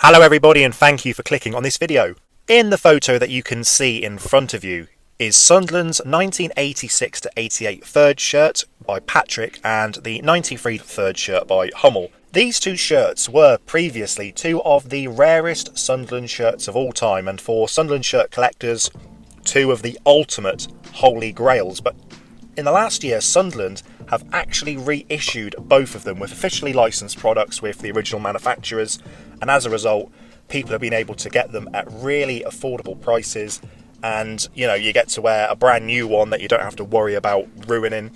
Hello everybody, and thank you for clicking on this video. In the photo that you can see in front of you is Sunderland's 1986-88 third shirt by Patrick and the 93 third shirt by Hummel. These two shirts were previously two of the rarest Sunderland shirts of all time, and for Sunderland shirt collectors, two of the ultimate holy grails. But in the last year, Sunderland have actually reissued both of them with officially licensed products with the original manufacturers, and as a result, people have been able to get them at really affordable prices, and you get to wear a brand new one that you don't have to worry about ruining.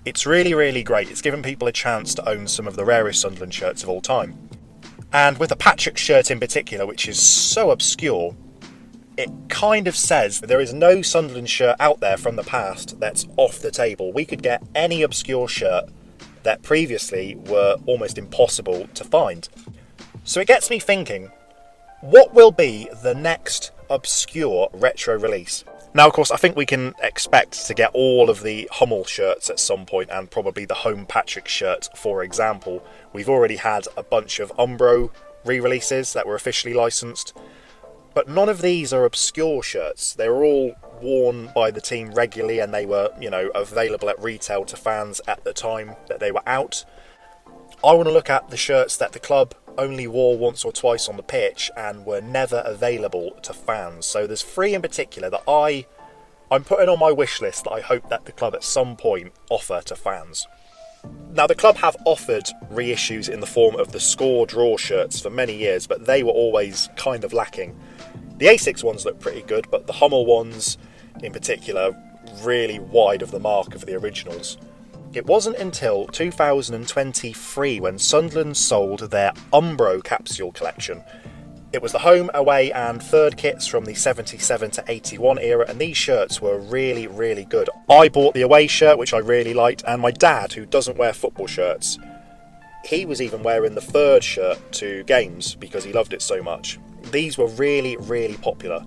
It's really great. It's given people a chance to own some of the rarest Sunderland shirts of all time. And with the Patrick shirt in particular, which is so obscure, it kind of says there is no Sunderland shirt out there from the past that's off the table. We could get any obscure shirt that previously were almost impossible to find. So it gets me thinking, what will be the next obscure retro release? Now, of course, I think we can expect to get all of the Hummel shirts at some point, and probably the home Patrick shirt, for example. We've already had a bunch of Umbro re-releases that were officially licensed. But none of these are obscure shirts. They were all worn by the team regularly, and they were, available at retail to fans at the time that they were out. I want to look at the shirts that the club only wore once or twice on the pitch and were never available to fans. So there's three in particular that I'm putting on my wish list that I hope that the club at some point offer to fans. Now, the club have offered reissues in the form of the score draw shirts for many years, but they were always kind of lacking. The ASICS ones look pretty good, but the Hummel ones in particular really wide of the mark of the originals. It wasn't until 2023 when Sunderland sold their Umbro capsule collection. It was the home, away and third kits from the 77 to 81 era, and these shirts were really good. I bought the away shirt, which I really liked, and my dad, who doesn't wear football shirts, he was even wearing the third shirt to games because he loved it so much. These were really popular,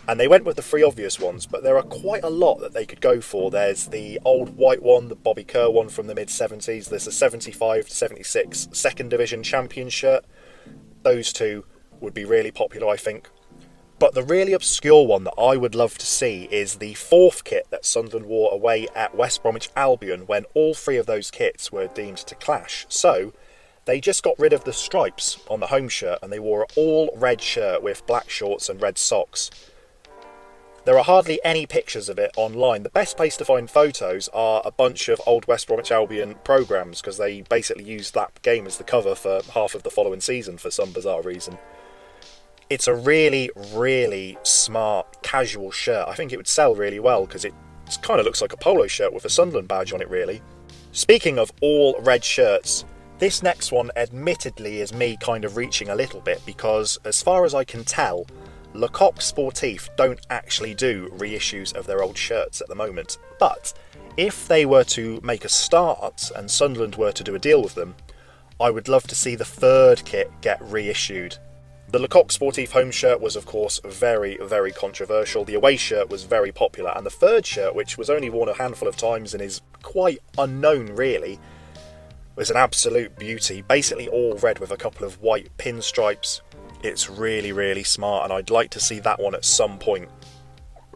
and they went with the three obvious ones, but there are quite a lot that they could go for. There's the old white one, the Bobby Kerr one from the mid-70s. There's the 75 to 76 second division champion shirt. Those two would be really popular, I think. But the really obscure one that I would love to see is the fourth kit that Sunderland wore away at West Bromwich Albion, when all three of those kits were deemed to clash. So they just got rid of the stripes on the home shirt and they wore an all red shirt with black shorts and red socks. There are hardly any pictures of it online. The best place to find photos are a bunch of old West Bromwich Albion programmes, because they basically used that game as the cover for half of the following season for some bizarre reason. It's a really smart casual shirt. I think it would sell really well because it kind of looks like a polo shirt with a Sunderland badge on it, really. Speaking of all red shirts, this next one admittedly is me kind of reaching a little bit, because as far as I can tell, Coq Sportif don't actually do reissues of their old shirts at the moment. But if they were to make a start and Sunderland were to do a deal with them, I would love to see the third kit get reissued. The Coq Sportif home shirt was, of course, very controversial. The away shirt was very popular, and the third shirt, which was only worn a handful of times and is quite unknown really, was an absolute beauty. Basically all red with a couple of white pinstripes. It's really smart, and I'd like to see that one at some point.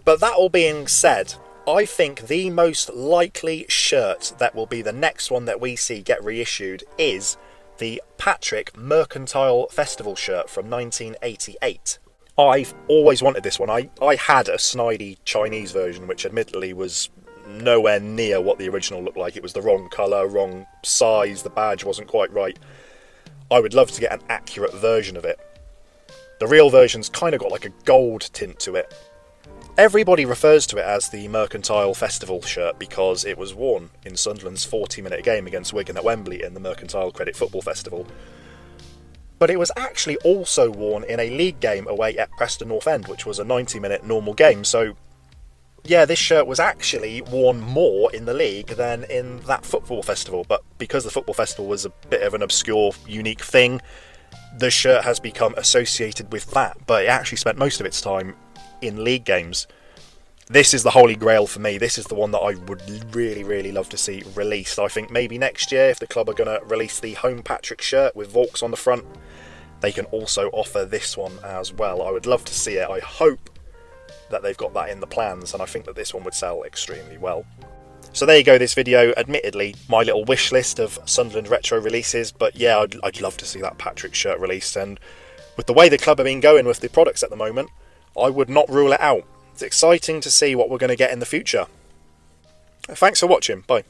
But that all being said, I think the most likely shirt that will be the next one that we see get reissued is the Patrick Mercantile Festival shirt from 1988. I've always wanted this one. I had a snidey Chinese version, which admittedly was nowhere near what the original looked like. It was the wrong colour, wrong size, the badge wasn't quite right. I would love to get an accurate version of it. The real version's kind of got like a gold tint to it. Everybody refers to it as the Mercantile Festival shirt because it was worn in Sunderland's 40-minute game against Wigan at Wembley in the Mercantile Credit Football Festival. But it was actually also worn in a league game away at Preston North End, which was a 90-minute normal game. So yeah, this shirt was actually worn more in the league than in that football festival. But because the football festival was a bit of an obscure, unique thing, the shirt has become associated with that, but it actually spent most of its time in league games. This is the holy grail for me. This is the one that I would really love to see released. I think maybe next year, if the club are going to release the home Patrick shirt with Vaux on the front, they can also offer this one as well. I would love to see it. I hope that they've got that in the plans, and I think that this one would sell extremely well. So there you go, this video. Admittedly, my little wish list of Sunderland retro releases, but yeah, I'd love to see that Patrick shirt released, and with the way the club have been going with the products at the moment, I would not rule it out. It's exciting to see what we're going to get in the future. Thanks for watching. Bye.